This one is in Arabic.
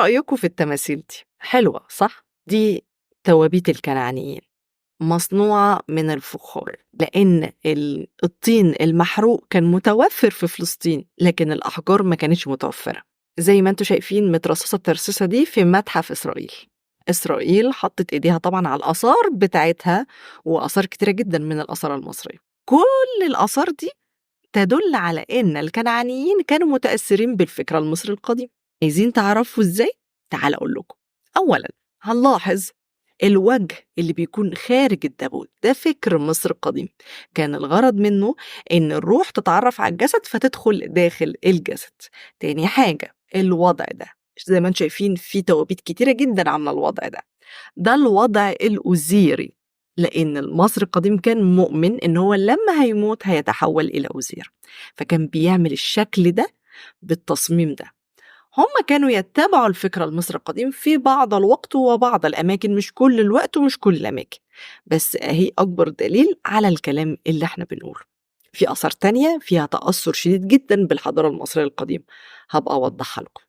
رأيكم في التماثيل دي؟ حلوة صح؟ دي توابيت الكنعانيين مصنوعة من الفخار، لأن الطين المحروق كان متوفر في فلسطين لكن الأحجار ما كانتش متوفرة. زي ما انتوا شايفين مترصصة الترصيصة دي في متحف إسرائيل حطت إيديها طبعا على الآثار بتاعتها، وآثار كتيرة جدا من الآثار المصرية. كل الآثار دي تدل على إن الكنعانيين كانوا متأثرين بالفكرة المصري القديم. عايزين تعرفوا إزاي؟ تعال أقول لكم. أولا هنلاحظ الوجه اللي بيكون خارج التابوت ده فكر مصر القديم، كان الغرض منه إن الروح تتعرف على الجسد فتدخل داخل الجسد. تاني حاجة الوضع ده، زي ما انتم شايفين في توابيت كتيرة جدا عاملة الوضع ده الوضع الأوزيري، لأن المصري القديم كان مؤمن إن هو لما هيموت هيتحول إلى أوزير، فكان بيعمل الشكل ده بالتصميم ده. هم كانوا يتبعوا الفكرة المصري القديم في بعض الوقت وبعض الأماكن، مش كل الوقت ومش كل الأماكن، بس هي أكبر دليل على الكلام اللي احنا بنقوله. في آثار تانية فيها تأثر شديد جدا بالحضارة المصرية القديمة، هبقى أوضحها لكم.